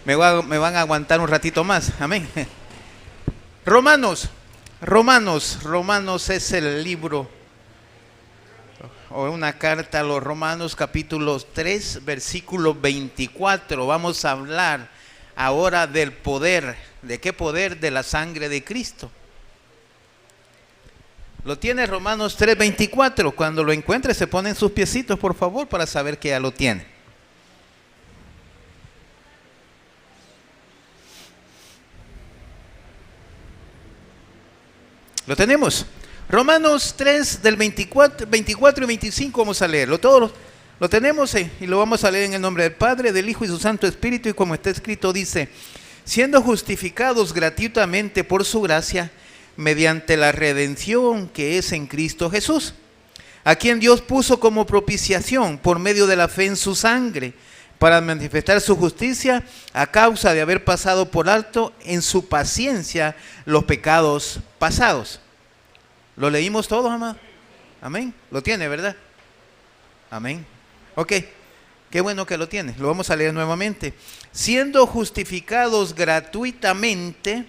me van a aguantar un ratito más. Amén. Romanos es el libro o una carta a los Romanos, capítulo 3, versículo 24. Vamos a hablar ahora del poder. ¿De qué poder? De la sangre de Cristo. Lo tiene Romanos 3, 24. Cuando lo encuentre, se ponen sus piecitos, por favor, para saber que ya lo tiene. Lo tenemos. Romanos 3 del 24 y 25 vamos a leerlo. Todos lo tenemos y lo vamos a leer en el nombre del Padre, del Hijo y su Santo Espíritu. Y como está escrito dice: siendo justificados gratuitamente por su gracia, mediante la redención que es en Cristo Jesús, a quien Dios puso como propiciación por medio de la fe en su sangre, para manifestar su justicia a causa de haber pasado por alto en su paciencia los pecados pasados. ¿Lo leímos todos, amado? Amén. Lo tiene, ¿verdad? Amén. Ok. Qué bueno que lo tiene. Lo vamos a leer nuevamente. Siendo justificados gratuitamente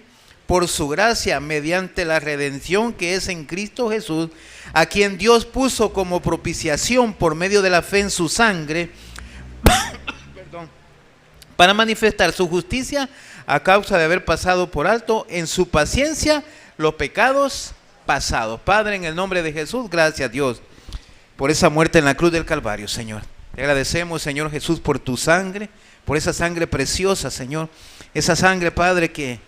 por su gracia mediante la redención que es en Cristo Jesús, a quien Dios puso como propiciación por medio de la fe en su sangre, para manifestar su justicia a causa de haber pasado por alto en su paciencia los pecados pasados. Padre, en el nombre de Jesús, gracias Dios por esa muerte en la cruz del Calvario, Señor. Te agradecemos, Señor Jesús, por tu sangre, por esa sangre preciosa, Señor. Esa sangre, Padre, que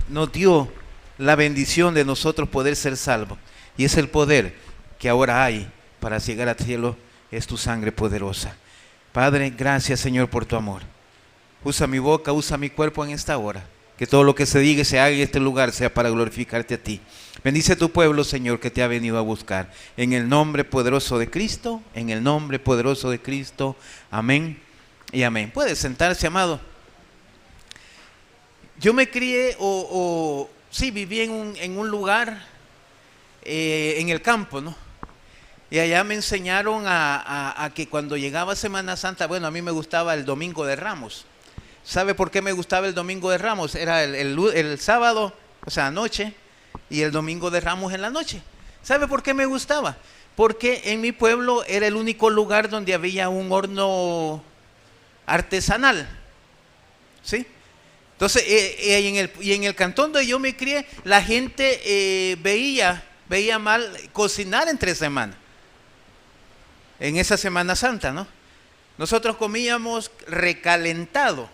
nos dio la bendición de nosotros poder ser salvos. Y es el poder que ahora hay para llegar al cielo, es tu sangre poderosa. Padre, gracias, Señor, por tu amor. Usa mi boca, usa mi cuerpo en esta hora. Que todo lo que se diga y se haga en este lugar sea para glorificarte a ti. Bendice a tu pueblo, Señor, que te ha venido a buscar. En el nombre poderoso de Cristo, en el nombre poderoso de Cristo. Amén y amén. Puede sentarse, amado. Yo me crié sí, viví en un lugar, en el campo, ¿no? Y allá me enseñaron a que cuando llegaba Semana Santa, bueno, a mí me gustaba el Domingo de Ramos. ¿Sabe por qué me gustaba el Domingo de Ramos? Era el sábado, o sea, anoche, y el Domingo de Ramos en la noche. ¿Sabe por qué me gustaba? Porque en mi pueblo era el único lugar donde había un horno artesanal, ¿sí? Entonces, y en el cantón donde yo me crié, la gente veía mal cocinar entre semanas. En esa Semana Santa, ¿no? Nosotros comíamos recalentado.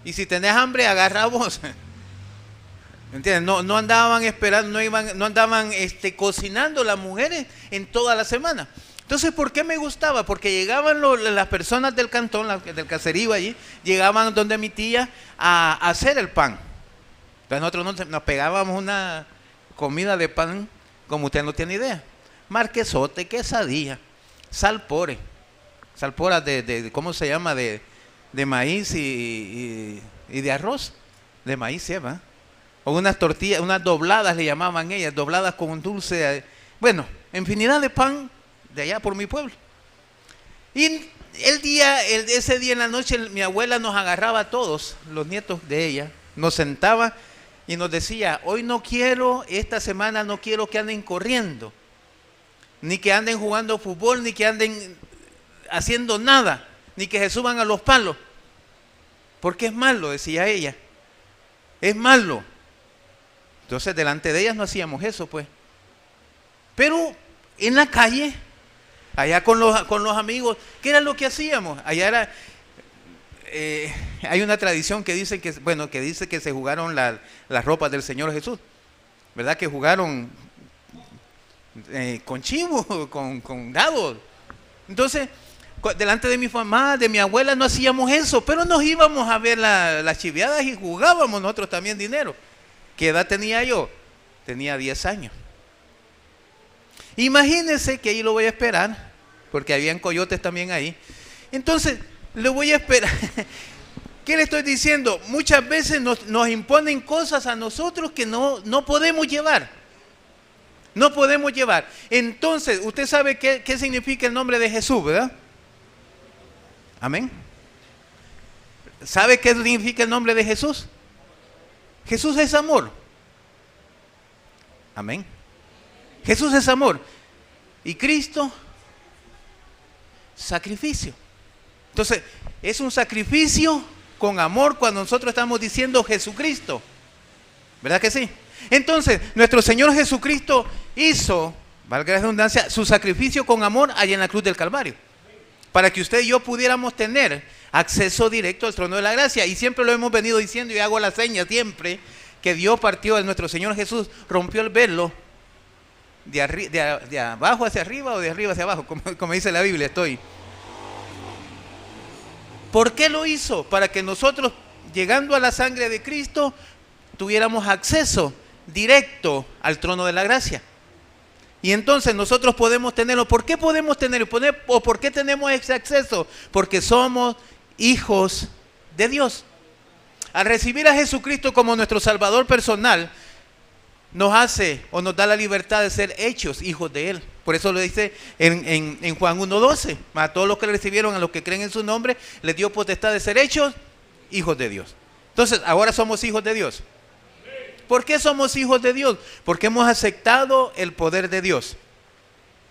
Y si tenés hambre, agarra vos. ¿Entiendes? No andaban esperando, no andaban cocinando las mujeres en toda la semana. Entonces, ¿por qué me gustaba? Porque llegaban las personas del cantón, del caserío allí, llegaban donde mi tía a hacer el pan. Entonces nosotros nos pegábamos una comida de pan, como usted no tiene idea. Marquesote, quesadilla, salporas de ¿cómo se llama? De maíz y de arroz, de maíz, ¿sí, va? O unas tortillas, unas dobladas le llamaban ellas, dobladas con un dulce, bueno, infinidad de pan de allá por mi pueblo. Y ese día en la noche mi abuela nos agarraba a todos, los nietos de ella, nos sentaba y nos decía: hoy no quiero, esta semana no quiero que anden corriendo, ni que anden jugando fútbol, ni que anden haciendo nada, ni que se suban a los palos, porque es malo, decía ella, es malo. Entonces delante de ellas no hacíamos eso, pues. Pero en la calle, allá con los amigos, ¿qué era lo que hacíamos? Allá era, hay una tradición que dice que se jugaron las ropas del Señor Jesús, ¿verdad? Que jugaron con chivo, con gado. Entonces, delante de mi mamá, de mi abuela, no hacíamos eso, pero nos íbamos a ver las chiviadas y jugábamos nosotros también dinero. ¿Qué edad tenía yo? Tenía 10 años. Imagínense que ahí lo voy a esperar, porque habían coyotes también ahí. Entonces, lo voy a esperar. ¿Qué le estoy diciendo? Muchas veces nos imponen cosas a nosotros que no podemos llevar. No podemos llevar. Entonces, usted sabe qué significa el nombre de Jesús, ¿verdad? Amén. ¿Sabe qué significa el nombre de Jesús? Jesús es amor. Amén. Jesús es amor. Y Cristo, sacrificio. Entonces, es un sacrificio con amor cuando nosotros estamos diciendo Jesucristo. ¿Verdad que sí? Entonces, nuestro Señor Jesucristo hizo, valga la redundancia, su sacrificio con amor allá en la cruz del Calvario. Para que usted y yo pudiéramos tener acceso directo al trono de la gracia. Y siempre lo hemos venido diciendo y hago la seña siempre, que Dios partió de nuestro Señor Jesús, rompió el velo de abajo hacia arriba o de arriba hacia abajo, como dice la Biblia, ¿Por qué lo hizo? Para que nosotros, llegando a la sangre de Cristo, tuviéramos acceso directo al trono de la gracia. Y entonces nosotros podemos tenerlo. ¿Por qué podemos tenerlo? ¿O por qué tenemos ese acceso? Porque somos hijos de Dios. Al recibir a Jesucristo como nuestro Salvador personal, nos hace o nos da la libertad de ser hechos hijos de Él. Por eso lo dice en Juan 1:12. A todos los que le recibieron, a los que creen en su nombre, les dio potestad de ser hechos hijos de Dios. Entonces, ahora somos hijos de Dios. ¿Por qué somos hijos de Dios? Porque hemos aceptado el poder de Dios,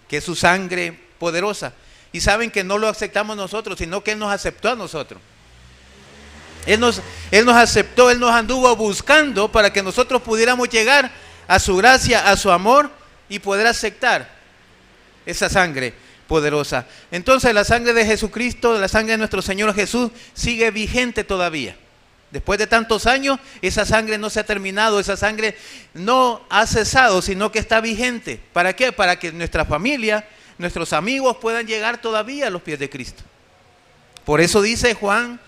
que es su sangre poderosa. Y saben que no lo aceptamos nosotros, sino que Él nos aceptó a nosotros. Él nos aceptó, Él nos anduvo buscando para que nosotros pudiéramos llegar a su gracia, a su amor y poder aceptar esa sangre poderosa. Entonces la sangre de Jesucristo, la sangre de nuestro Señor Jesús sigue vigente todavía. Después de tantos años, esa sangre no se ha terminado, esa sangre no ha cesado, sino que está vigente. ¿Para qué? Para que nuestra familia, nuestros amigos puedan llegar todavía a los pies de Cristo. Por eso dice Juan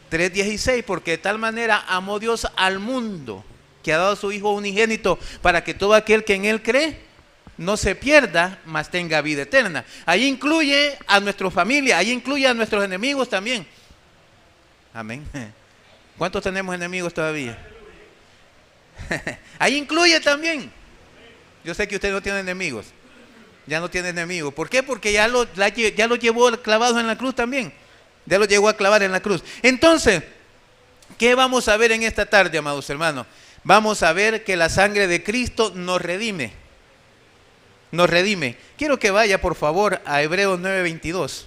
3:16, porque de tal manera amó Dios al mundo, que ha dado a su Hijo unigénito, para que todo aquel que en Él cree no se pierda, mas tenga vida eterna. Ahí incluye a nuestra familia, ahí incluye a nuestros enemigos también. Amén. ¿Cuántos tenemos enemigos todavía? Ahí incluye también. Yo sé que usted no tiene enemigos. Ya no tiene enemigos. ¿Por qué? Porque ya lo llevó clavados en la cruz también. Ya lo llegó a clavar en la cruz. Entonces, ¿qué vamos a ver en esta tarde, amados hermanos? Vamos a ver que la sangre de Cristo nos redime. Nos redime. Quiero que vaya, por favor, a Hebreos 9:22.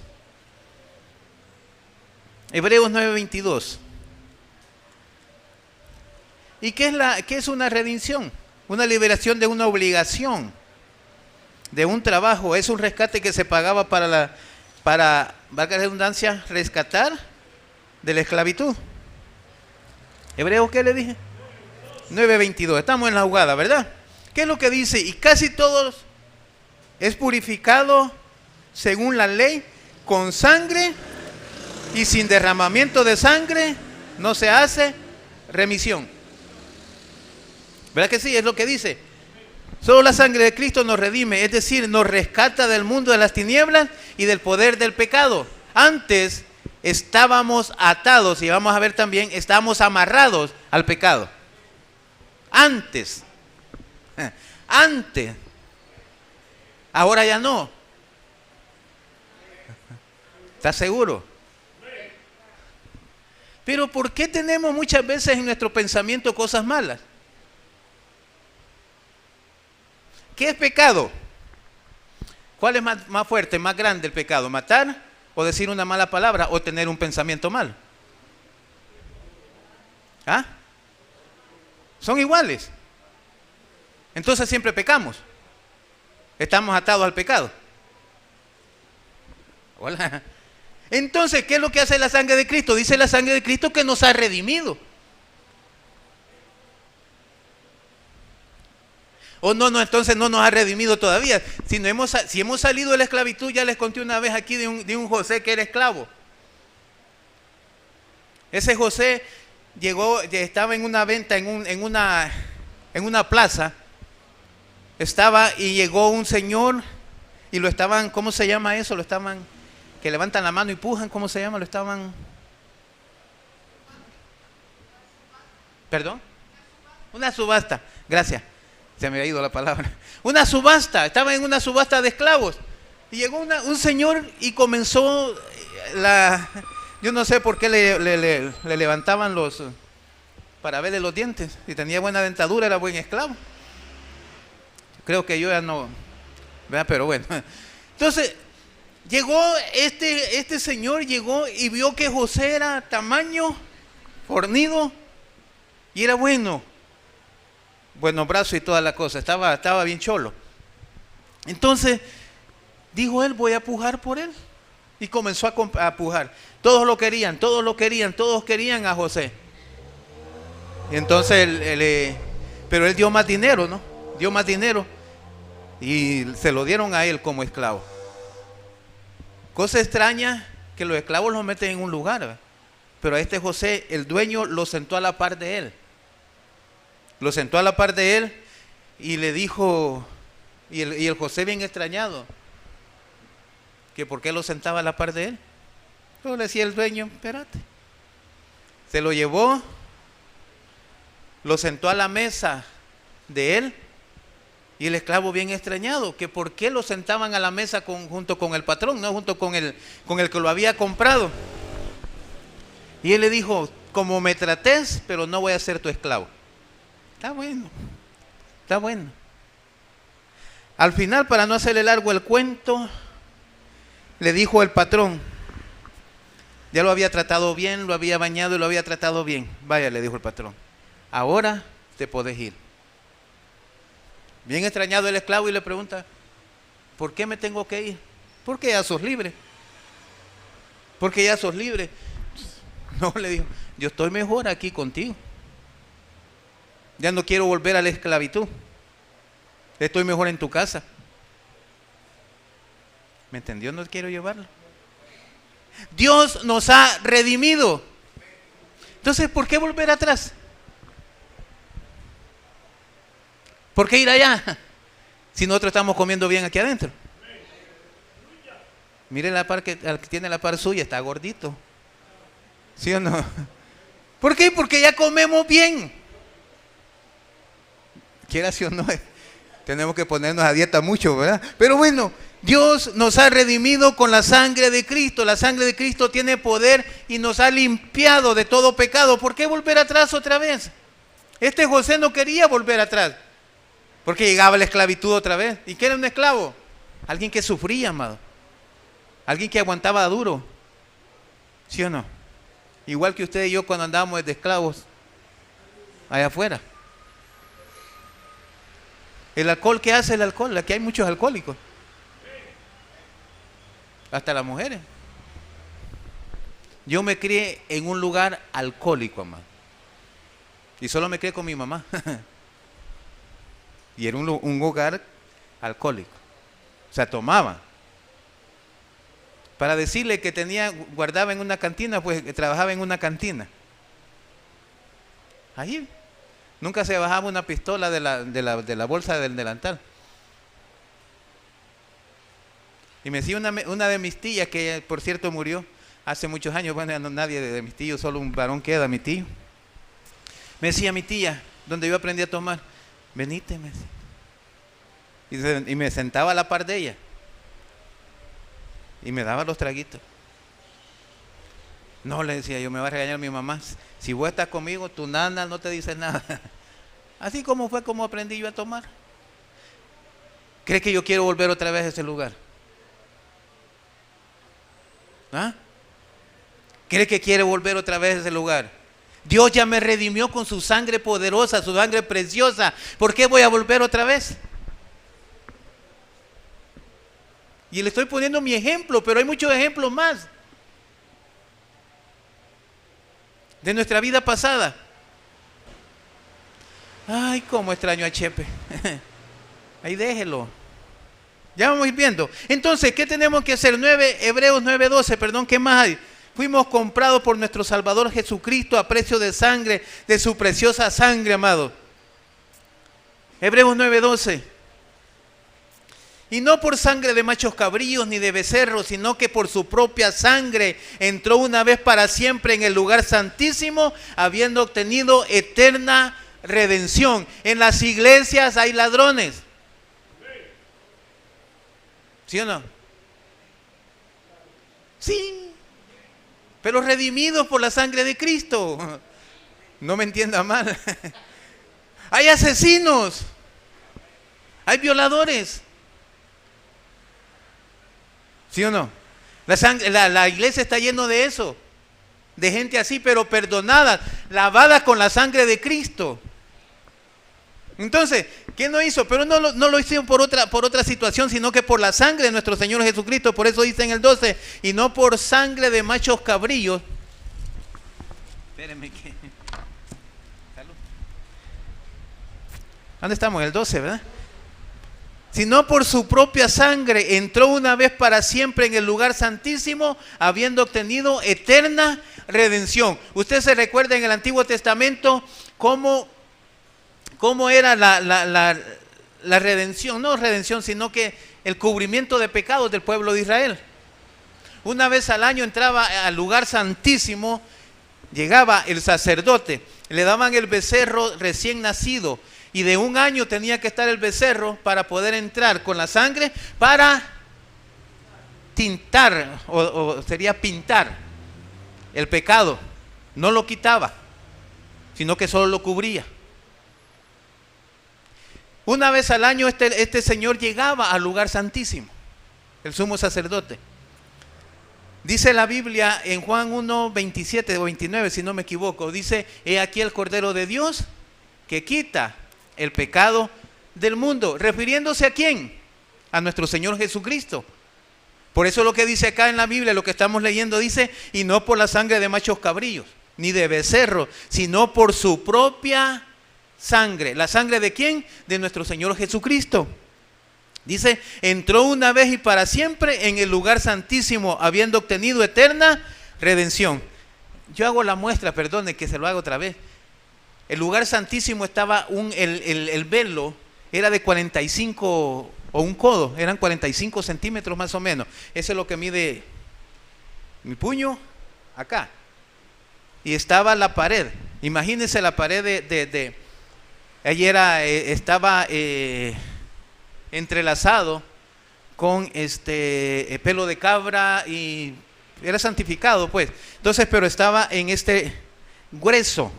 Hebreos 9:22. ¿Y qué es una redención? Una liberación de una obligación, de un trabajo. Es un rescate que se pagaba para, valga la redundancia, rescatar de la esclavitud. ¿Hebreos qué le dije? 9:22. Estamos en la jugada, ¿verdad? ¿Qué es lo que dice? Y casi todos es purificado según la ley con sangre, y sin derramamiento de sangre no se hace remisión. ¿Verdad que sí? Es lo que dice. Solo la sangre de Cristo nos redime, es decir, nos rescata del mundo de las tinieblas y del poder del pecado. Antes estábamos atados, y vamos a ver también, estábamos amarrados al pecado. Antes. Ahora ya no. ¿Estás seguro? Pero ¿por qué tenemos muchas veces en nuestro pensamiento cosas malas? ¿Qué es pecado? ¿Cuál es más fuerte, más grande el pecado? ¿Matar o decir una mala palabra o tener un pensamiento mal? ¿Ah? Son iguales. Entonces siempre pecamos. Estamos atados al pecado. Hola. Entonces, ¿qué es lo que hace la sangre de Cristo? Dice la sangre de Cristo que nos ha redimido. O no, entonces no nos ha redimido todavía. Si hemos salido de la esclavitud, ya les conté una vez aquí de un José que era esclavo. Ese José estaba en una venta, en una plaza. Y llegó un señor y lo estaban, ¿cómo se llama eso? Lo estaban, que levantan la mano y pujan, ¿cómo se llama? ¿Perdón? Una subasta, gracias. Se me ha ido la palabra. Una subasta, estaba en una subasta de esclavos. Y llegó un señor y comenzó Yo no sé por qué le levantaban para verle los dientes. Si tenía buena dentadura, era buen esclavo. Creo que yo ya no, ¿verdad? Pero bueno. Entonces, llegó este señor, llegó y vio que José era tamaño, fornido, y era bueno. Buenos brazos y toda la cosa. Estaba bien cholo. Entonces, dijo él, voy a pujar por él. Y comenzó a pujar. Todos lo querían, todos querían a José. Y entonces, pero él dio más dinero, ¿no? Dio más dinero y se lo dieron a él como esclavo. Cosa extraña que los esclavos los meten en un lugar, ¿verdad? Pero a este José, el dueño lo sentó a la par de él. Lo sentó a la par de él y le dijo, y el José bien extrañado, que por qué lo sentaba a la par de él. Entonces le decía el dueño, espérate. Se lo llevó, lo sentó a la mesa de él, y el esclavo bien extrañado, que por qué lo sentaban a la mesa junto con el patrón, no junto con el que lo había comprado. Y él le dijo, como me trates, pero no voy a ser tu esclavo. Está bueno, está bueno. Al final, para no hacerle largo el cuento, le dijo el patrón, ya lo había tratado bien, lo había bañado y lo había tratado bien. Vaya, le dijo el patrón, ahora te podés ir. Bien extrañado el esclavo y le pregunta, ¿por qué me tengo que ir? Porque ya sos libre. Porque ya sos libre. No, le dijo, yo estoy mejor aquí contigo. Ya no quiero volver a la esclavitud. Estoy mejor en tu casa. ¿Me entendió? No quiero llevarlo. Dios nos ha redimido. Entonces, ¿por qué volver atrás? ¿Por qué ir allá? Si nosotros estamos comiendo bien aquí adentro. Mire la par al que tiene la par suya, está gordito. ¿Sí o no? ¿Por qué? Porque ya comemos bien. Quiera sí o no, tenemos que ponernos a dieta mucho, ¿verdad? Pero bueno, Dios nos ha redimido con la sangre de Cristo. La sangre de Cristo tiene poder y nos ha limpiado de todo pecado. ¿Por qué volver atrás otra vez? Este José no quería volver atrás, porque llegaba la esclavitud otra vez. ¿Y qué era un esclavo? Alguien que sufría, amado. Alguien que aguantaba duro. ¿Sí o no? Igual que usted y yo cuando andábamos de esclavos allá afuera. El alcohol, ¿qué hace el alcohol? Aquí hay muchos alcohólicos. Hasta las mujeres. Yo me crié en un lugar alcohólico, amado. Y solo me crié con mi mamá. Y era un hogar alcohólico. O sea, tomaba. Para decirle que guardaba en una cantina, pues trabajaba en una cantina. Ahí. Nunca se bajaba una pistola de la bolsa del delantal. Y me decía una de mis tías, que por cierto murió hace muchos años. Bueno, no, nadie de mis tíos, solo un varón queda, mi tío. Me decía mi tía, donde yo aprendí a tomar, venite, me decía. Y me sentaba a la par de ella. Y me daba los traguitos. No, le decía yo, me va a regañar mi mamá. Si vos estás conmigo, tu nana no te dice nada. Así como fue como aprendí yo a tomar. ¿Cree que yo quiero volver otra vez a ese lugar? ¿Ah? ¿Cree que quiere volver otra vez a ese lugar? Dios ya me redimió con su sangre poderosa, su sangre preciosa. ¿Por qué voy a volver otra vez? Y le estoy poniendo mi ejemplo, pero hay muchos ejemplos más de nuestra vida pasada. Ay, cómo extraño a Chepe. Ahí déjelo. Ya vamos a ir viendo. Entonces, ¿qué tenemos que hacer? Hebreos 9:12, perdón, ¿qué más hay? Fuimos comprados por nuestro Salvador Jesucristo a precio de sangre, de su preciosa sangre, amado. Hebreos 9:12. Y no por sangre de machos cabríos ni de becerros, sino que por su propia sangre entró una vez para siempre en el lugar santísimo, habiendo obtenido eterna redención. En las iglesias hay ladrones. ¿Sí o no? Sí. pero redimidos por la sangre de Cristo. No me entienda mal. Hay asesinos, hay violadores. ¿Sí o no? La iglesia está lleno de eso, de gente así, pero perdonada, lavada con la sangre de Cristo. Entonces, ¿qué no hizo? Pero no lo hicieron por otra situación, sino que por la sangre de nuestro Señor Jesucristo. Por eso dice en el 12, y no por sangre de machos cabrillos. Espérenme que... Salud. ¿Dónde estamos? En el 12, ¿verdad? Sino por su propia sangre entró una vez para siempre en el lugar santísimo, habiendo obtenido eterna redención. Usted se recuerda en el Antiguo Testamento cómo era la redención, no redención, sino que el cubrimiento de pecados del pueblo de Israel. Una vez al año entraba al lugar santísimo, llegaba el sacerdote, le daban el becerro recién nacido, y de 1 año tenía que estar el becerro para poder entrar con la sangre para tintar, o sería pintar el pecado. No lo quitaba, sino que solo lo cubría. Una vez al año este señor llegaba al lugar santísimo, el sumo sacerdote. Dice la Biblia en Juan 1, 27 o 29, si no me equivoco, dice, he aquí el Cordero de Dios que quita el pecado del mundo. ¿Refiriéndose a quién? A nuestro Señor Jesucristo. Por eso lo que dice acá en la Biblia, lo que estamos leyendo, dice, y no por la sangre de machos cabrillos, ni de becerro, sino por su propia sangre. ¿La sangre de quién? De nuestro Señor Jesucristo. Dice, entró una vez y para siempre en el lugar santísimo, habiendo obtenido eterna redención. Yo hago la muestra, perdone que se lo haga otra vez. El lugar santísimo estaba, el velo era de 45 o un codo, eran 45 centímetros más o menos. Eso es lo que mide mi puño acá. Y estaba la pared. Imagínense la pared allí estaba entrelazado con pelo de cabra y era santificado, pues. Entonces, pero estaba en este grueso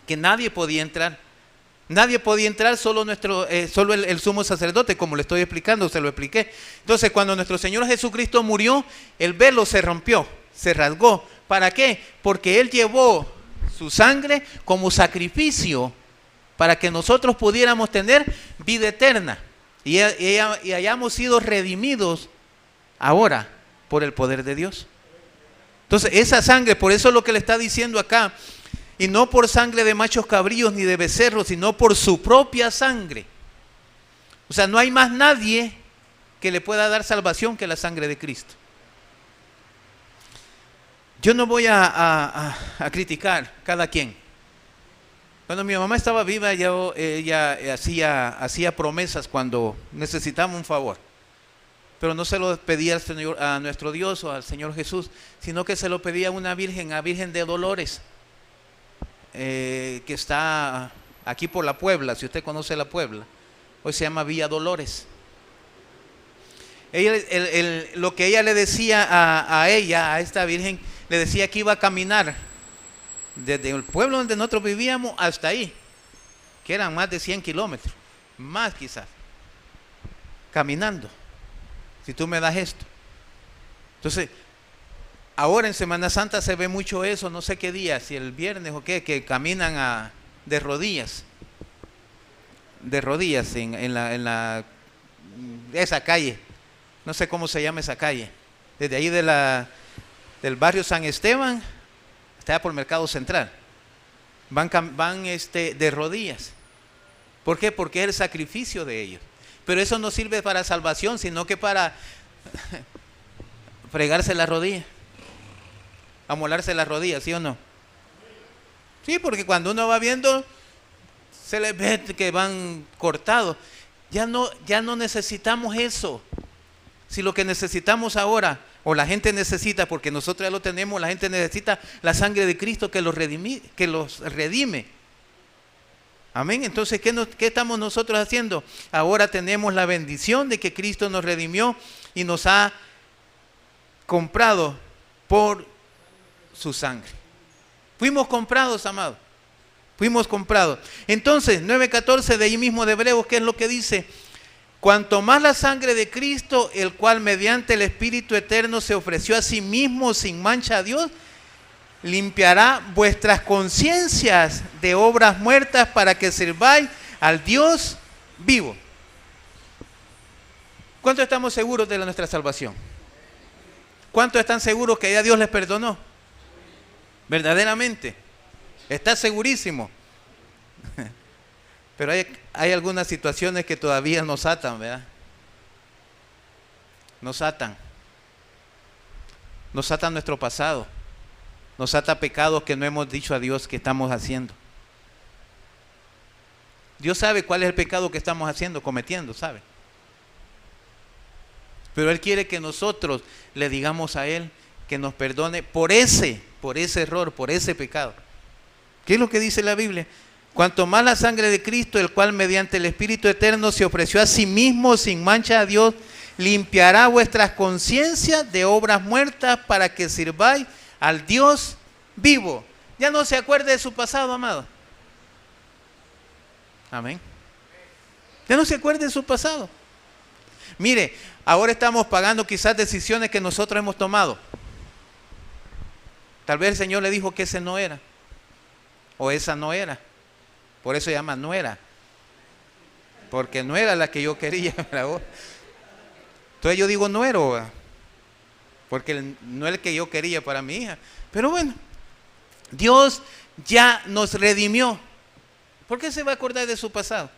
que nadie podía entrar. Nadie podía entrar, solo el sumo sacerdote, como le estoy explicando, se lo expliqué. Entonces, cuando nuestro Señor Jesucristo murió, el velo se rompió, se rasgó. ¿Para qué? Porque Él llevó su sangre como sacrificio para que nosotros pudiéramos tener vida eterna y hayamos sido redimidos ahora por el poder de Dios. Entonces, esa sangre, por eso es lo que le está diciendo acá, y no por sangre de machos cabríos ni de becerros, sino por su propia sangre. O sea, no hay más nadie que le pueda dar salvación que la sangre de Cristo. Yo no voy a criticar cada quien. Cuando mi mamá estaba viva, ella hacía promesas cuando necesitaba un favor. Pero no se lo pedía al Señor, a nuestro Dios o al Señor Jesús, sino que se lo pedía a una virgen, a Virgen de Dolores, que está aquí por la Puebla, si usted conoce la Puebla. Hoy se llama Villa Dolores. Lo que ella le decía a esta virgen, le decía que iba a caminar desde el pueblo donde nosotros vivíamos hasta ahí, que eran más de 100 kilómetros, más quizás, caminando, si tú me das esto. Entonces, ahora en Semana Santa se ve mucho eso, no sé qué día, si el viernes o qué, que caminan de rodillas en esa calle, no sé cómo se llama esa calle, desde ahí del barrio San Esteban, está por Mercado Central, van de rodillas. ¿Por qué? Porque es el sacrificio de ellos. Pero eso no sirve para salvación, sino que para fregarse las rodillas, amolarse las rodillas, ¿sí o no? Sí, porque cuando uno va viendo, se les ve que van cortados. Ya no necesitamos eso. Si lo que necesitamos ahora, o la gente necesita, porque nosotros ya lo tenemos, la gente necesita la sangre de Cristo que los redime. Amén. Entonces, ¿qué estamos nosotros haciendo? Ahora tenemos la bendición de que Cristo nos redimió y nos ha comprado por su sangre. Fuimos comprados, amados. Fuimos comprados. Entonces, 9:14 de ahí mismo de Hebreos, ¿qué es lo que dice? Cuanto más la sangre de Cristo, el cual mediante el Espíritu Eterno se ofreció a sí mismo sin mancha a Dios, limpiará vuestras conciencias de obras muertas para que sirváis al Dios vivo. ¿Cuántos estamos seguros de nuestra salvación? ¿Cuántos están seguros que ya Dios les perdonó? Verdaderamente. Está segurísimo. Pero hay algunas situaciones que todavía nos atan, ¿verdad? Nos atan. Nos atan nuestro pasado. Nos ata pecados que no hemos dicho a Dios que estamos haciendo. Dios sabe cuál es el pecado que estamos haciendo, cometiendo, ¿sabe? Pero Él quiere que nosotros le digamos a Él que nos perdone por ese error, por ese pecado. ¿Qué es lo que dice la Biblia? Cuanto más la sangre de Cristo, el cual mediante el Espíritu Eterno se ofreció a sí mismo sin mancha a Dios, limpiará vuestras conciencias de obras muertas para que sirváis al Dios vivo. Ya no se acuerde de su pasado, amado. Amén. Ya no se acuerde de su pasado. Mire, ahora estamos pagando quizás decisiones que nosotros hemos tomado. Tal vez el Señor le dijo que ese no era. O esa no era. Por eso se llama no era. Porque no era la que yo quería. Entonces yo digo no era. Porque no es el que yo quería para mi hija. Pero bueno, Dios ya nos redimió. ¿Por qué se va a acordar de su pasado?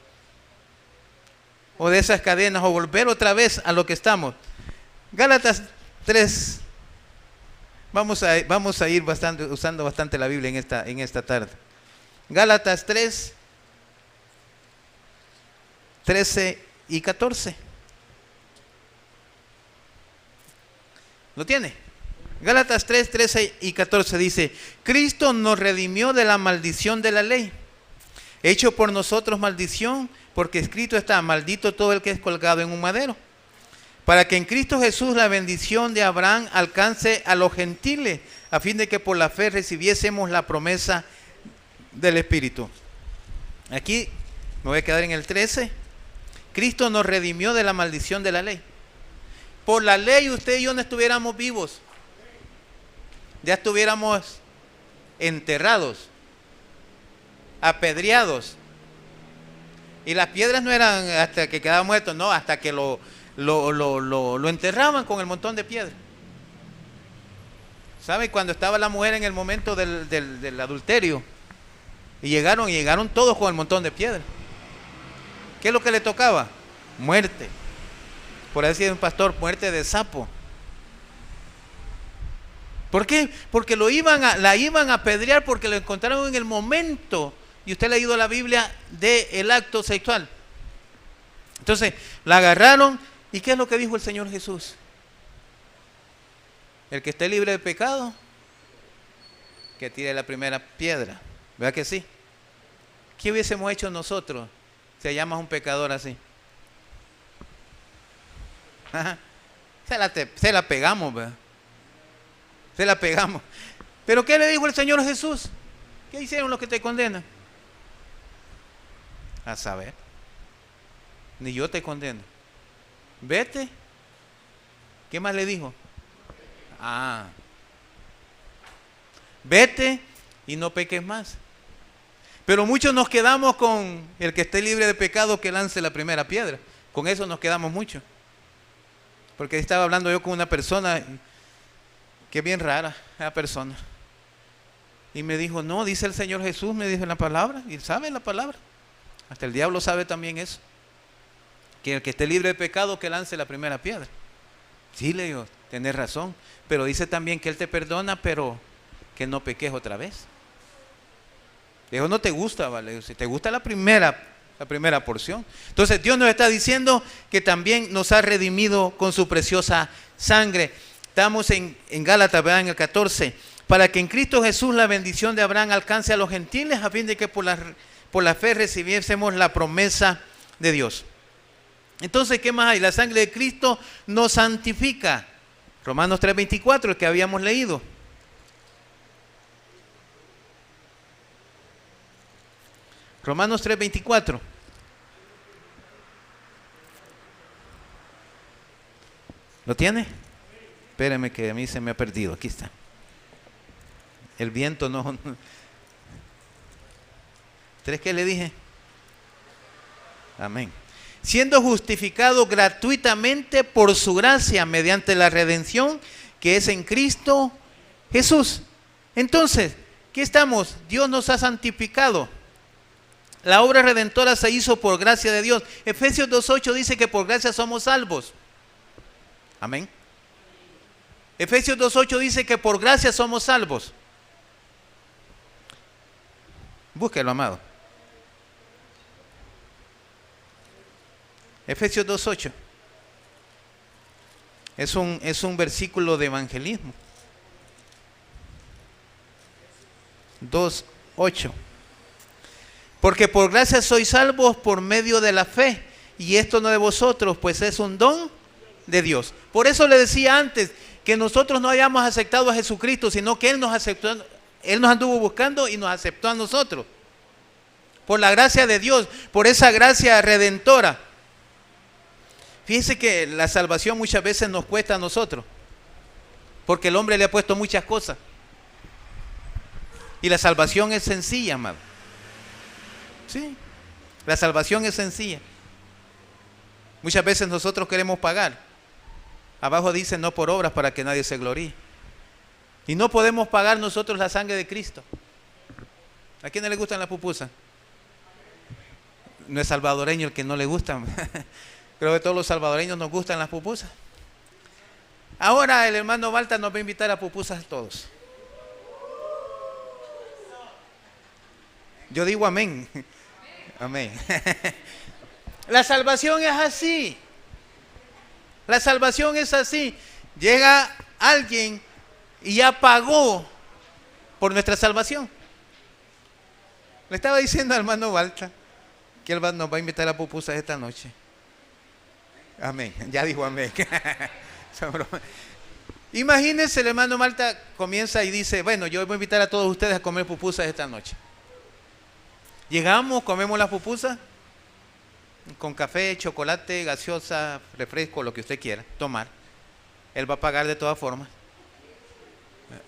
O de esas cadenas, o volver otra vez a lo que estamos. Gálatas 3. Vamos a ir usando bastante la Biblia en esta tarde. Gálatas 3, 13 y 14. ¿Lo tiene? Gálatas 3, 13 y 14 dice: Cristo nos redimió de la maldición de la ley, hecho por nosotros maldición, porque escrito está: maldito todo el que es colgado en un madero, para que en Cristo Jesús la bendición de Abraham alcance a los gentiles, a fin de que por la fe recibiésemos la promesa del Espíritu. Aquí me voy a quedar en el 13. Cristo nos redimió de la maldición de la ley. Por la ley usted y yo no estuviéramos vivos. Ya estuviéramos enterrados, apedreados. Y las piedras no eran hasta que quedaba muerto, no, hasta que lo enterraban con el montón de piedras. ¿Sabe? Cuando estaba la mujer en el momento del adulterio, y llegaron todos con el montón de piedras. ¿Qué es lo que le tocaba? Muerte. Por así decir un pastor, muerte de sapo. ¿Por qué? Porque la iban a apedrear porque lo encontraron en el momento, y usted ha leído la Biblia, del acto sexual. Entonces, la agarraron, ¿y qué es lo que dijo el Señor Jesús? El que esté libre de pecado, que tire la primera piedra. ¿Verdad que sí? ¿Qué hubiésemos hecho nosotros si hallamos un pecador así? Ajá. Se la pegamos, ¿verdad? Se la pegamos. ¿Pero qué le dijo el Señor Jesús? ¿Qué hicieron los que te condenan? A saber. Ni yo te condeno. Vete. ¿Qué más le dijo? Vete y no peques más. Pero muchos nos quedamos con el que esté libre de pecado que lance la primera piedra. Con eso nos quedamos mucho. Porque estaba hablando yo con una persona que es bien rara, esa persona. Y me dijo, no, dice el Señor Jesús, me dijo en la palabra, y sabe la palabra. Hasta el diablo sabe también eso. Que el que esté libre de pecado que lance la primera piedra. Sí, le digo, tenés razón. Pero dice también que Él te perdona, pero que no peques otra vez. Le digo, no te gusta, ¿vale? Si te gusta la primera porción. Entonces Dios nos está diciendo que también nos ha redimido con su preciosa sangre. Estamos en Gálatas, ¿verdad? En el 14. Para que en Cristo Jesús la bendición de Abraham alcance a los gentiles, a fin de que por la fe recibiésemos la promesa de Dios. Entonces, ¿qué más hay? La sangre de Cristo nos santifica. Romanos 3:24, el que habíamos leído. Romanos 3:24. ¿Lo tiene? Espérame que a mí se me ha perdido. Aquí está. El viento no. ¿Tres qué le dije? Amén. Siendo justificado gratuitamente por su gracia mediante la redención que es en Cristo Jesús. Entonces, ¿qué estamos? Dios nos ha santificado. La obra redentora se hizo por gracia de Dios. Efesios 2:8 dice que por gracia somos salvos. Amén. Efesios 2:8 dice que por gracia somos salvos. Búsquelo, amado. Efesios 2:8. Es un versículo de evangelismo. 2:8. Porque por gracia sois salvos por medio de la fe, y esto no de vosotros, pues es un don de Dios. Por eso le decía antes que nosotros no hayamos aceptado a Jesucristo, sino que Él nos aceptó, Él nos anduvo buscando y nos aceptó a nosotros. Por la gracia de Dios, por esa gracia redentora. Fíjense que la salvación muchas veces nos cuesta a nosotros, porque el hombre le ha puesto muchas cosas. Y la salvación es sencilla, amado. Sí, la salvación es sencilla. Muchas veces nosotros queremos pagar. Abajo dice no por obras para que nadie se gloríe. Y no podemos pagar nosotros la sangre de Cristo. ¿A quién no le gustan las pupusas? No es salvadoreño el que no le gustan. Creo que todos los salvadoreños nos gustan las pupusas. Ahora el hermano Balta nos va a invitar a pupusas a todos. Yo digo amén. Amén. La salvación es así. La salvación es así. Llega alguien y ya pagó por nuestra salvación. Le estaba diciendo al hermano Balta que él nos va a invitar a pupusas esta noche. Amén. Ya dijo amén. Imagínense, el hermano Malta comienza y dice, bueno, yo voy a invitar a todos ustedes a comer pupusas esta noche. Llegamos, comemos las pupusas con café, chocolate, gaseosa, refresco, lo que usted quiera tomar. Él va a pagar de todas formas,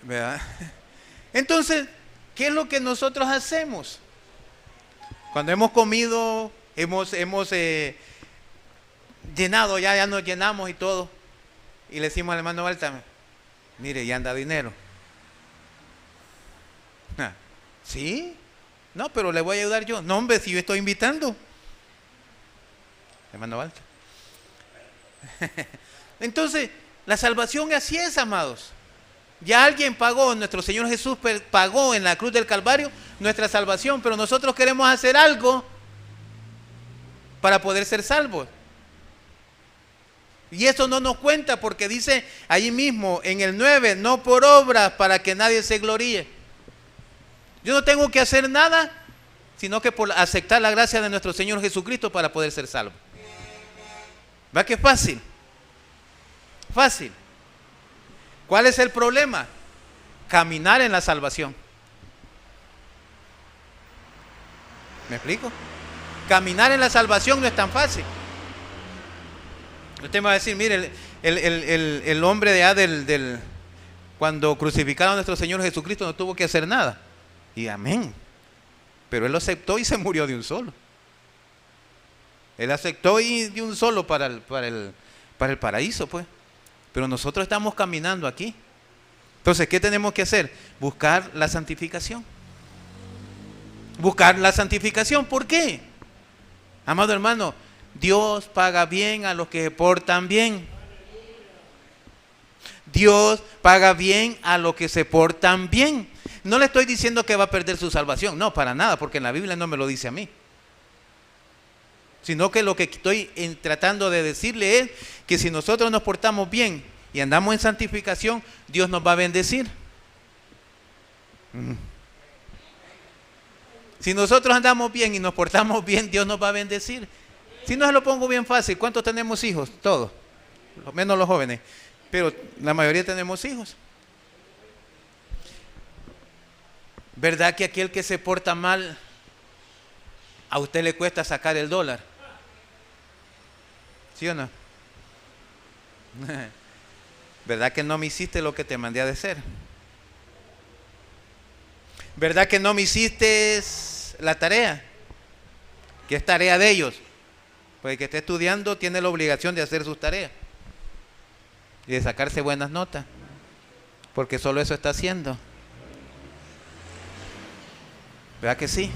¿verdad? Entonces, ¿qué es lo que nosotros hacemos? Cuando hemos comido, hemos llenado, ya nos llenamos y todo, y le decimos al hermano Balta, mire, ya anda dinero. ¿Sí? No, pero le voy a ayudar yo. No, hombre, si yo estoy invitando. Hermano Balta. Entonces, la salvación así es, amados. Ya alguien pagó, nuestro Señor Jesús pagó en la cruz del Calvario nuestra salvación, pero nosotros queremos hacer algo para poder ser salvos. Y eso no nos cuenta porque dice ahí mismo en el 9, no por obras para que nadie se gloríe. Yo no tengo que hacer nada, sino que por aceptar la gracia de nuestro Señor Jesucristo para poder ser salvo. ¿Va que es fácil? Fácil. ¿Cuál es el problema? Caminar en la salvación. ¿Me explico? Caminar en la salvación no es tan fácil. Usted me va a decir, mire, el hombre de Adel, cuando crucificaron a nuestro Señor Jesucristo no tuvo que hacer nada. Y amén. Pero él lo aceptó y se murió de un solo. Él aceptó y de un solo para el paraíso, pues. Pero nosotros estamos caminando aquí. Entonces, ¿qué tenemos que hacer? Buscar la santificación. Buscar la santificación. ¿Por qué? Amado hermano, Dios paga bien a los que se portan bien. Dios paga bien a los que se portan bien. No le estoy diciendo que va a perder su salvación. No, para nada, porque en la Biblia no me lo dice a mí. Sino que lo que estoy tratando de decirle es que si nosotros nos portamos bien y andamos en santificación, Dios nos va a bendecir. Si nosotros andamos bien y nos portamos bien, Dios nos va a bendecir. Si no se lo pongo bien fácil, ¿cuántos tenemos hijos? Todos, menos los jóvenes, pero la mayoría tenemos hijos. ¿Verdad que aquel que se porta mal A usted le cuesta sacar el dólar. ¿Sí o no? ¿Verdad que no me hiciste lo que te mandé a hacer? ¿Verdad que no me hiciste la tarea? Que es tarea de ellos. Pues el que esté estudiando tiene la obligación de hacer sus tareas y de sacarse buenas notas, porque solo eso está haciendo. ¿Verdad que sí?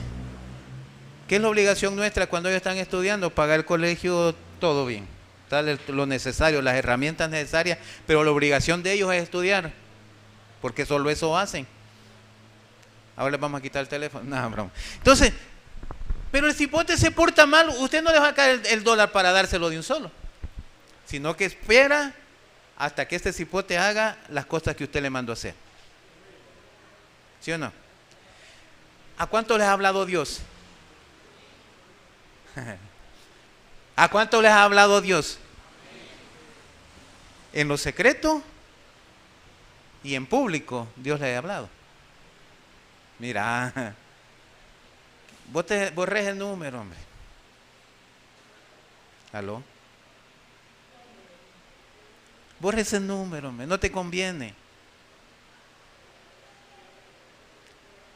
¿Qué es la obligación nuestra cuando ellos están estudiando? Pagar el colegio, todo bien, darle lo necesario, las herramientas necesarias, pero la obligación de ellos es estudiar, porque solo eso hacen. Ahora les vamos a quitar el teléfono. No, broma. Entonces, pero el cipote se porta mal, usted no le va a sacar el dólar para dárselo de un solo, sino que espera hasta que este cipote haga las cosas que usted le mandó a hacer. ¿Sí o no? ¿A cuánto les ha hablado Dios? ¿A cuánto les ha hablado Dios? En lo secreto y en público Dios les ha hablado. Mira, borres el número, hombre. ¿Aló? Borres el número, hombre, no te conviene.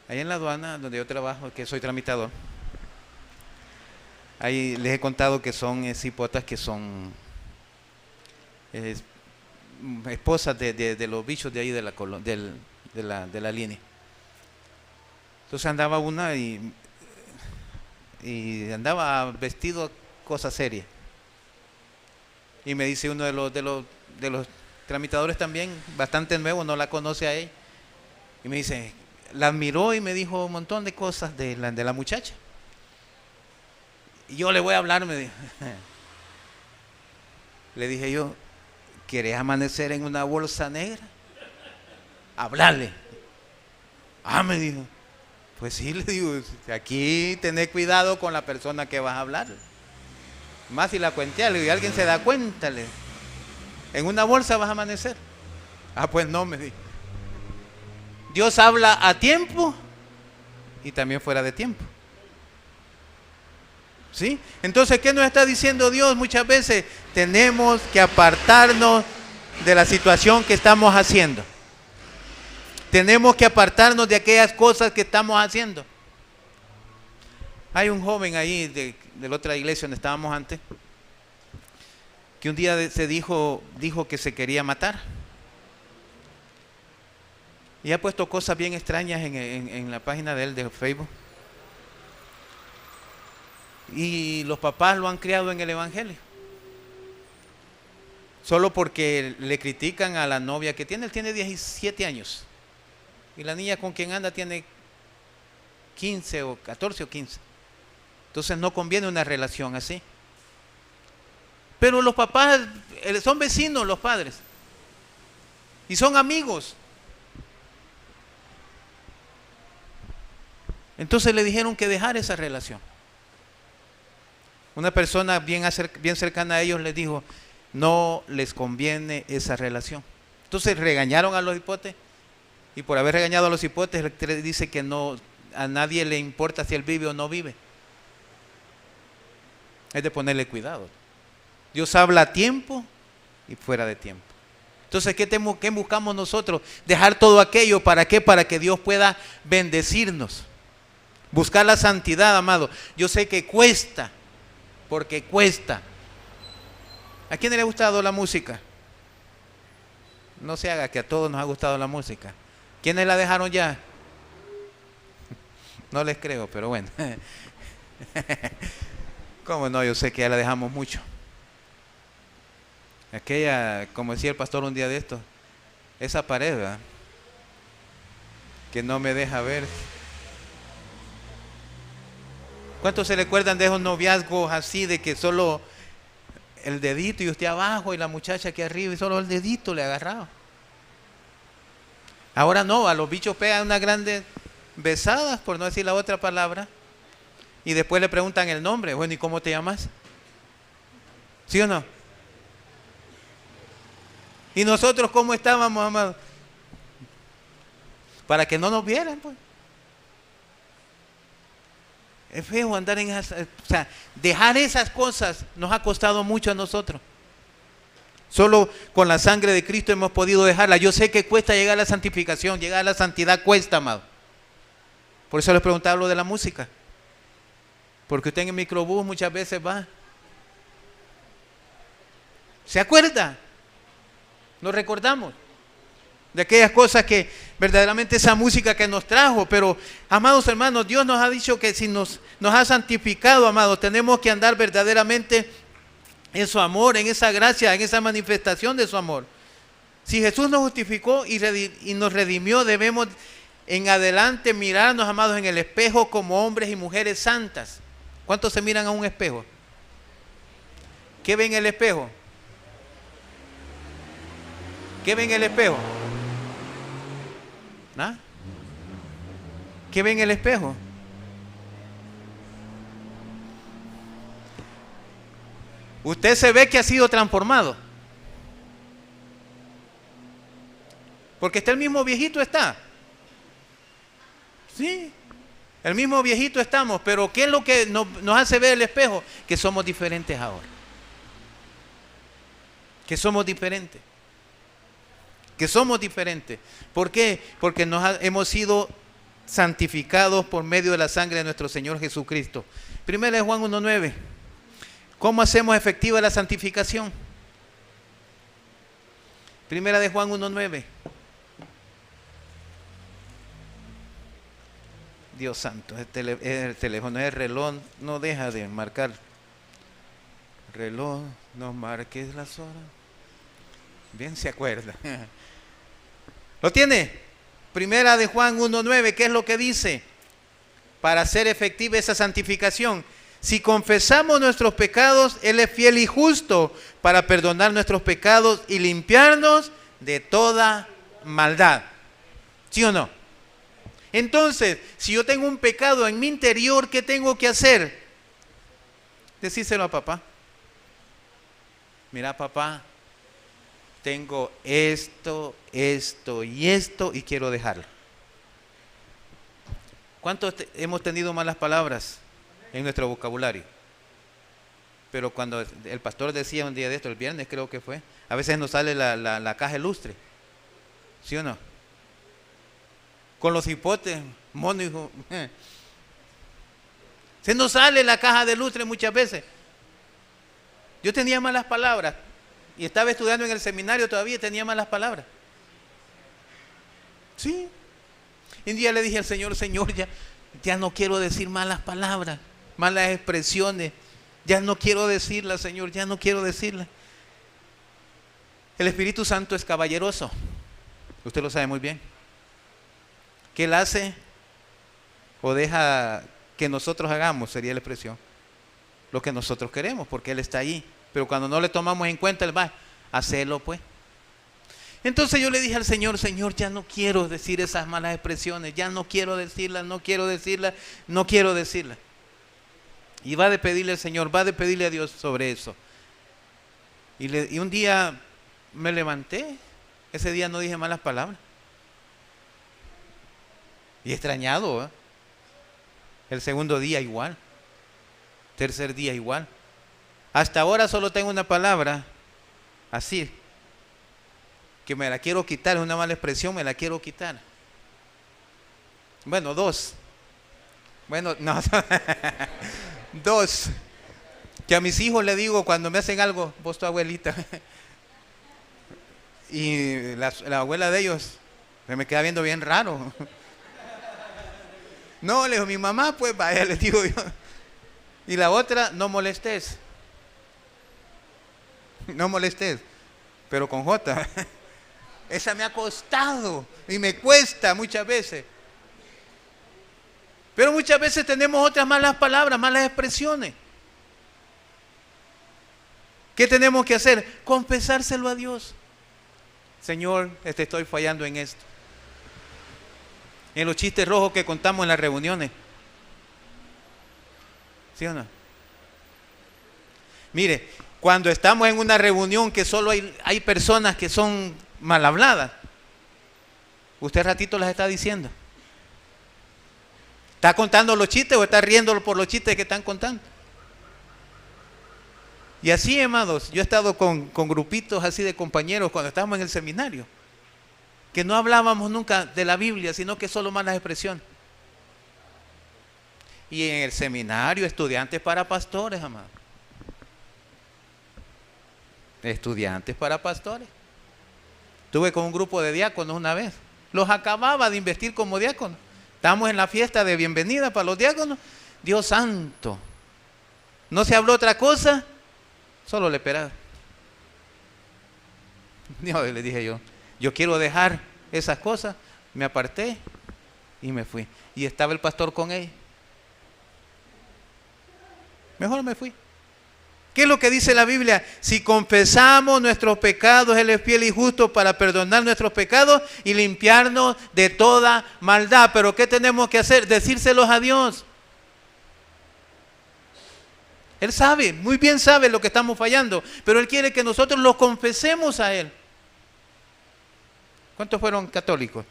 Ahí en la aduana donde yo trabajo, que soy tramitador, ahí les he contado que son cipotas que son esposas de los bichos de ahí de la línea. Entonces andaba una y andaba vestido cosa seria. Y me dice uno de los tramitadores también, bastante nuevo, no la conoce a ella. Y me dice, la admiró y me dijo un montón de cosas de la muchacha. Y yo le voy a hablar, me dijo. Le dije yo, ¿quieres amanecer en una bolsa negra? Hablarle. Ah, me dijo. Pues sí, le digo, aquí tenés cuidado con la persona que vas a hablar. Más si la cuentea, le digo, y alguien se da cuenta, le digo, en una bolsa vas a amanecer. Ah, pues no, me dijo. Dios habla a tiempo y también fuera de tiempo. ¿Sí? Entonces, ¿qué nos está diciendo Dios? Muchas veces tenemos que apartarnos de la situación que estamos haciendo. Tenemos que apartarnos de aquellas cosas que estamos haciendo. Hay un joven ahí de la otra iglesia donde estábamos antes, que un día se dijo que se quería matar. Y ha puesto cosas bien extrañas en la página de él de Facebook. Y los papás lo han criado en el evangelio. Solo porque le critican a la novia que tiene. Él tiene 17 años. Y la niña con quien anda tiene 15 o 14 o 15. Entonces no conviene una relación así. Pero los papás son vecinos, los padres. Y son amigos. Entonces le dijeron que dejara esa relación. Una persona bien cercana a ellos les dijo, no les conviene esa relación. Entonces regañaron a los hipotes, y por haber regañado a los hipotes, le dice que no, a nadie le importa si él vive o no vive. Es de ponerle cuidado. Dios habla a tiempo y fuera de tiempo. Entonces, ¿qué buscamos nosotros? Dejar todo aquello, ¿para qué? Para que Dios pueda bendecirnos. Buscar la santidad, amado. Yo sé que cuesta, porque cuesta. ¿A quién le ha gustado la música? No se haga que a todos nos ha gustado la música. ¿Quiénes la dejaron ya? No les creo, pero bueno. ¿Cómo no? Yo sé que ya la dejamos mucho. Aquella, como decía el pastor un día de esto, esa pared, ¿verdad?, que no me deja ver. ¿Cuántos se recuerdan de esos noviazgos así, de que solo el dedito y usted abajo y la muchacha aquí arriba y solo el dedito le agarraba? Ahora no, a los bichos pegan unas grandes besadas, por no decir la otra palabra, y después le preguntan el nombre. Bueno, ¿y cómo te llamas? ¿Sí o no? ¿Y nosotros cómo estábamos, amados? Para que no nos vieran, pues. Es feo andar en esas, o sea, dejar esas cosas nos ha costado mucho a nosotros. Solo con la sangre de Cristo hemos podido dejarla. Yo sé que cuesta llegar a la santificación, llegar a la santidad cuesta, amado. Por eso les preguntaba lo de la música. Porque usted en el microbús muchas veces va. ¿Se acuerda? Nos recordamos de aquellas cosas que verdaderamente esa música que nos trajo. Pero, amados hermanos, Dios nos ha dicho que si nos ha santificado, amados, tenemos que andar verdaderamente en su amor, en esa gracia, en esa manifestación de su amor. Si Jesús nos justificó y nos redimió, debemos en adelante mirarnos, amados, en el espejo como hombres y mujeres santas. ¿Cuántos se miran a un espejo? ¿Qué ven en el espejo? ¿Qué ven en el espejo? ¿Ah? ¿Qué ven en el espejo? Usted se ve que ha sido transformado. Porque está el mismo viejito, está. Sí, el mismo viejito estamos, pero ¿qué es lo que nos hace ver el espejo? Que somos diferentes ahora. Que somos diferentes. Que somos diferentes. ¿Por qué? Porque hemos sido santificados por medio de la sangre de nuestro Señor Jesucristo. Primera de Juan 1:9. ¿Cómo hacemos efectiva la santificación? Primera de Juan 1:9. Dios santo, el teléfono, el reloj no deja de marcar. Reloj, no marques las horas. Bien se acuerda. ¿Lo tiene? Primera de Juan 1:9, ¿qué es lo que dice? Para hacer efectiva esa santificación. Si confesamos nuestros pecados, Él es fiel y justo para perdonar nuestros pecados y limpiarnos de toda maldad. ¿Sí o no? Entonces, si yo tengo un pecado en mi interior, ¿qué tengo que hacer? Decírselo a papá. Mira, papá, tengo esto y quiero dejarlo. ¿Cuántos hemos tenido malas palabras en nuestro vocabulario? Pero cuando el pastor decía un día de esto, el viernes creo que fue, a veces nos sale la caja ilustre. ¿Sí o no? Con los hipotes, mono hijo. Se nos sale la caja de lustre muchas veces. Yo tenía malas palabras y estaba estudiando en el seminario todavía y tenía malas palabras. Sí. Y un día le dije al Señor, Señor, ya no quiero decir malas palabras, malas expresiones. Ya no quiero decirlas, Señor, ya no quiero decirlas. El Espíritu Santo es caballeroso. Usted lo sabe muy bien. ¿Qué Él hace o deja que nosotros hagamos? Sería la expresión. Lo que nosotros queremos, porque Él está ahí. Pero cuando no le tomamos en cuenta, Él va a hacerlo, pues. Entonces yo le dije al Señor, Señor, ya no quiero decir esas malas expresiones, ya no quiero decirlas, no quiero decirlas, no quiero decirlas. Y va de pedirle al Señor, va de pedirle a Dios sobre eso. Y un día me levanté, ese día no dije malas palabras. Y extrañado, ¿eh? El segundo día igual. Tercer día igual. Hasta ahora solo tengo una palabra, así, que me la quiero quitar, es una mala expresión, me la quiero quitar. Bueno, dos. Bueno, no. Dos. Que a mis hijos le digo cuando me hacen algo, vos tu abuelita. Y la abuela de ellos se me queda viendo bien raro. No, le digo, mi mamá, pues vaya, le digo yo. Y la otra, no molestes. No molestes. Pero con J. Esa me ha costado y me cuesta muchas veces. Pero muchas veces tenemos otras malas palabras, malas expresiones. ¿Qué tenemos que hacer? Confesárselo a Dios. Señor, te estoy fallando en esto. En los chistes rojos que contamos en las reuniones. ¿Sí o no? Mire, cuando estamos en una reunión que solo hay personas que son mal habladas, usted ratito las está diciendo. ¿Está contando los chistes o está riéndolo por los chistes que están contando? Y así, amados, yo he estado con grupitos así de compañeros cuando estábamos en el seminario, que no hablábamos nunca de la Biblia, sino que solo malas expresiones. Y en el seminario, estudiantes para pastores, amados. Estudiantes para pastores. Estuve con un grupo de diáconos una vez. Los acababa de investir como diáconos. Estábamos en la fiesta de bienvenida para los diáconos. Dios santo. No se habló otra cosa, solo le esperaba. Dios, le dije yo quiero dejar esas cosas. Me aparté y me fui. Y estaba el pastor con ella. Mejor me fui. ¿Qué es lo que dice la Biblia? Si confesamos nuestros pecados, Él es fiel y justo para perdonar nuestros pecados y limpiarnos de toda maldad. Pero ¿qué tenemos que hacer? Decírselos a Dios. Él sabe, muy bien sabe lo que estamos fallando, pero Él quiere que nosotros los confesemos a Él. ¿Cuántos fueron católicos?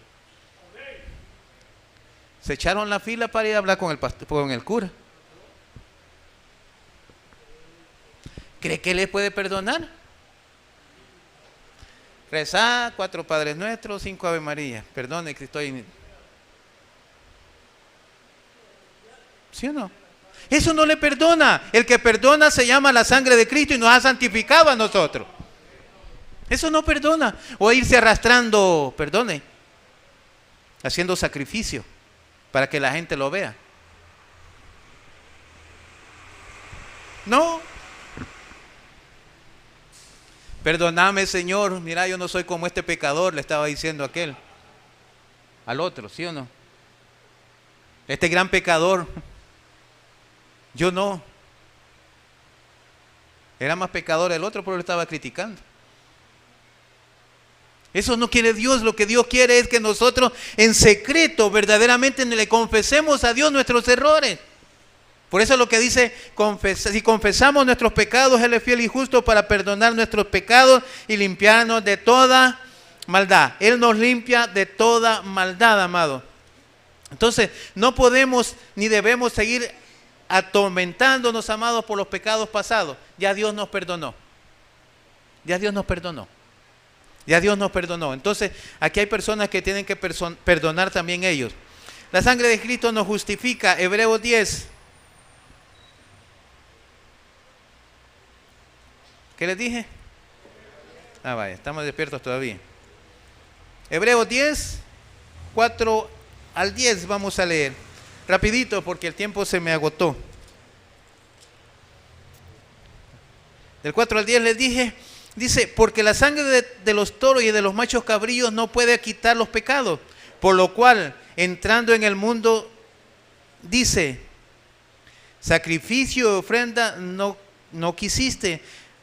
Se echaron la fila para ir a hablar con el cura. ¿Cree que Él les puede perdonar? Rezar 4 Padres Nuestros, 5 Ave María. Perdone que estoy... ¿Sí o no? Eso no le perdona. El que perdona se llama la sangre de Cristo y nos ha santificado a nosotros. Eso no perdona. O irse arrastrando, perdone, haciendo sacrificio para que la gente lo vea. No. Perdóname, Señor, mira, yo no soy como este pecador, le estaba diciendo aquel al otro, ¿sí o no? Este gran pecador, yo no. Era más pecador el otro, pero lo estaba criticando. Eso no quiere Dios. Lo que Dios quiere es que nosotros en secreto verdaderamente le confesemos a Dios nuestros errores. Por eso es lo que dice, si confesamos nuestros pecados, Él es fiel y justo para perdonar nuestros pecados y limpiarnos de toda maldad. Él nos limpia de toda maldad, amado. Entonces, no podemos ni debemos seguir atormentándonos, amados, por los pecados pasados. Ya Dios nos perdonó. Ya Dios nos perdonó. Ya Dios nos perdonó. Entonces, aquí hay personas que tienen que perdonar también ellos. La sangre de Cristo nos justifica. Hebreos 10. ¿Qué les dije? Vaya, estamos despiertos todavía. Hebreos 10, 4 al 10 vamos a leer. Rapidito porque el tiempo se me agotó. Del 4 al 10 les dije, dice, porque la sangre de los toros y de los machos cabrillos no puede quitar los pecados, por lo cual, entrando en el mundo, dice, sacrificio y ofrenda no quisiste,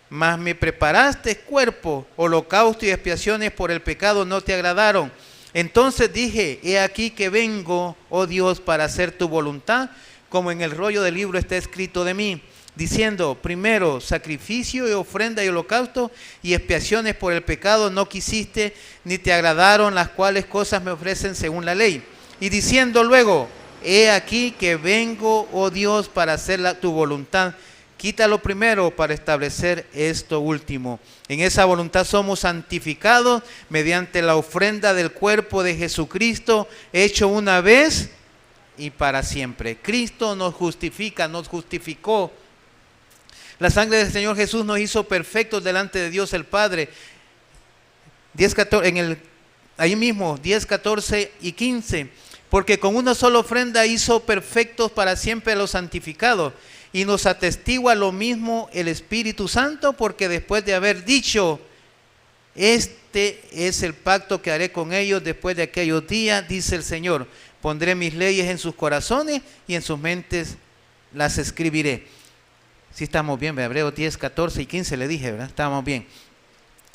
mas me preparaste cuerpo, holocausto y expiaciones por el pecado no te agradaron. Entonces dije, he aquí que vengo, oh Dios, para hacer tu voluntad, como en el rollo del libro está escrito de mí, diciendo, primero, sacrificio y ofrenda y holocausto y expiaciones por el pecado no quisiste, ni te agradaron, las cuales cosas me ofrecen según la ley. Y diciendo luego, he aquí que vengo, oh Dios, para hacer tu voluntad. Quítalo primero para establecer esto último. En esa voluntad somos santificados mediante la ofrenda del cuerpo de Jesucristo, hecho una vez y para siempre. Cristo nos justifica, nos justificó. La sangre del Señor Jesús nos hizo perfectos delante de Dios el Padre. 10, 14, ahí mismo, 10, 14 y 15. Porque con una sola ofrenda hizo perfectos para siempre a los santificados. Y nos atestigua lo mismo el Espíritu Santo, porque después de haber dicho, este es el pacto que haré con ellos después de aquellos días, dice el Señor, pondré mis leyes en sus corazones y en sus mentes las escribiré. Sí estamos bien, Hebreos 10, 14 y 15 le dije, ¿verdad? Estamos bien.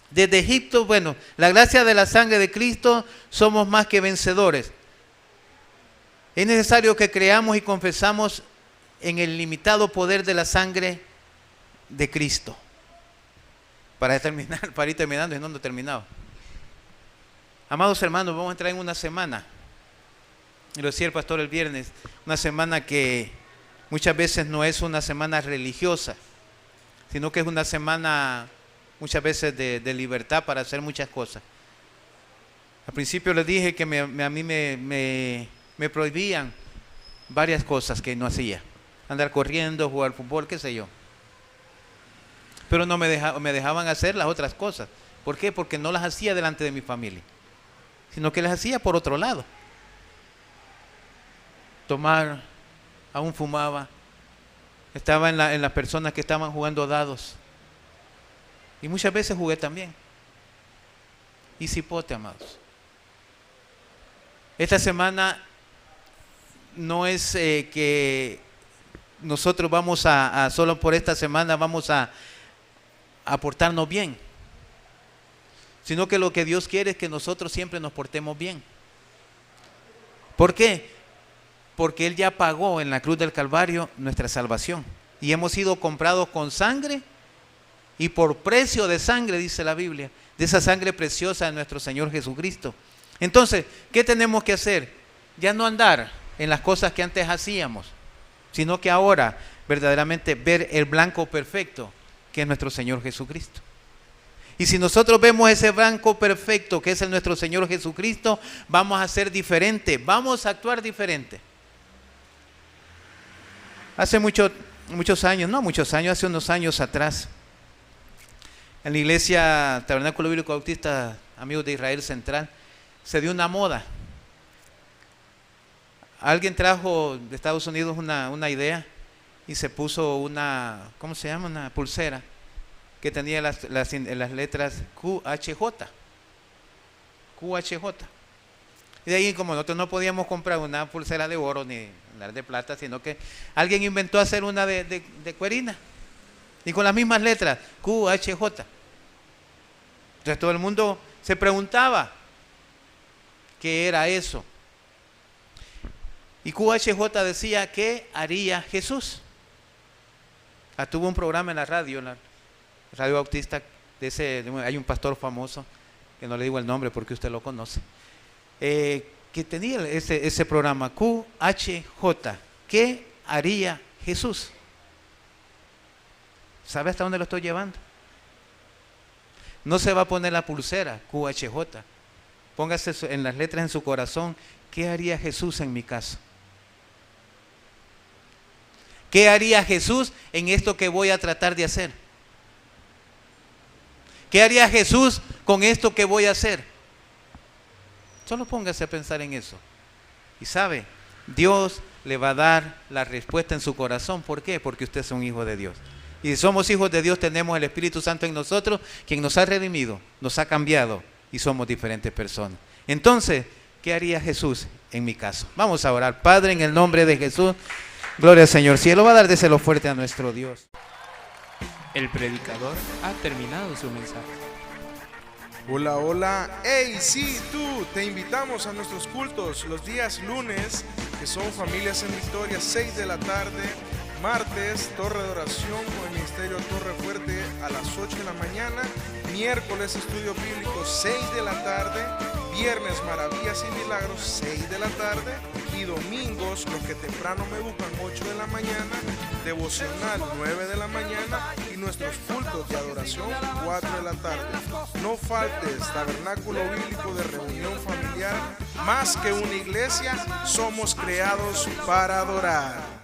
Desde Egipto, bueno, la gracia de la sangre de Cristo somos más que vencedores. Es necesario que creamos y confesamos en el limitado poder de la sangre de Cristo. Para ir terminando y no he terminado. Amados hermanos, vamos a entrar en una semana y lo decía el pastor el viernes, una semana que muchas veces no es una semana religiosa, sino que es una semana muchas veces de libertad para hacer muchas cosas. Al principio les dije que a mí me prohibían varias cosas que no hacía. Andar corriendo, jugar fútbol, qué sé yo. Pero no me dejaban hacer las otras cosas. ¿Por qué? Porque no las hacía delante de mi familia, sino que las hacía por otro lado. Tomar, aún fumaba, estaba en las personas que estaban jugando dados. Y muchas veces jugué también. Y cipote, amados. Esta semana no es que nosotros vamos solo por esta semana vamos a portarnos bien, sino que lo que Dios quiere es que nosotros siempre nos portemos bien. ¿Por qué? Porque Él ya pagó en la cruz del Calvario nuestra salvación y hemos sido comprados con sangre y por precio de sangre, dice la Biblia, de esa sangre preciosa de nuestro Señor Jesucristo. Entonces, ¿qué tenemos que hacer? Ya no andar en las cosas que antes hacíamos, sino que ahora verdaderamente ver el blanco perfecto que es nuestro Señor Jesucristo. Y si nosotros vemos ese blanco perfecto que es nuestro Señor Jesucristo, vamos a ser diferentes, vamos a actuar diferente. Hace muchos años, hace unos años atrás, en la iglesia Tabernáculo Bíblico Bautista Amigos de Israel Central, se dio una moda. Alguien trajo de Estados Unidos una idea y se puso una pulsera que tenía las letras QHJ. Y de ahí, como nosotros no podíamos comprar una pulsera de oro ni de plata, sino que alguien inventó hacer una de cuerina y con las mismas letras, QHJ. Entonces todo el mundo se preguntaba qué era eso. Y QHJ decía, ¿qué haría Jesús? Tuvo un programa en la radio Bautista, hay un pastor famoso, que no le digo el nombre porque usted lo conoce, que tenía ese programa, QHJ, ¿qué haría Jesús? ¿Sabe hasta dónde lo estoy llevando? No se va a poner la pulsera QHJ, póngase en las letras en su corazón, ¿qué haría Jesús en mi caso? ¿Qué haría Jesús en esto que voy a tratar de hacer? ¿Qué haría Jesús con esto que voy a hacer? Solo póngase a pensar en eso. Y sabe, Dios le va a dar la respuesta en su corazón. ¿Por qué? Porque usted es un hijo de Dios. Y si somos hijos de Dios, tenemos el Espíritu Santo en nosotros, quien nos ha redimido, nos ha cambiado y somos diferentes personas. Entonces, ¿qué haría Jesús en mi caso? Vamos a orar. Padre, en el nombre de Jesús, gloria al Señor Cielo, va a dar déselo fuerte a nuestro Dios. El predicador ha terminado su mensaje. Hola, hola. Hey, sí, tú. Te invitamos a nuestros cultos los días lunes, que son Familias en Victoria, 6 de la tarde. Martes, Torre de Oración con el Ministerio Torre Fuerte a las 8 de la mañana. Miércoles, Estudio Bíblico, 6 de la tarde. Viernes, Maravillas y Milagros, 6 de la tarde. Y domingos, los que temprano me buscan, 8 de la mañana. Devocional, 9 de la mañana. Y nuestros cultos de adoración, 4 de la tarde. No faltes, Tabernáculo Bíblico de Reunión Familiar. Más que una iglesia, somos creados para adorar.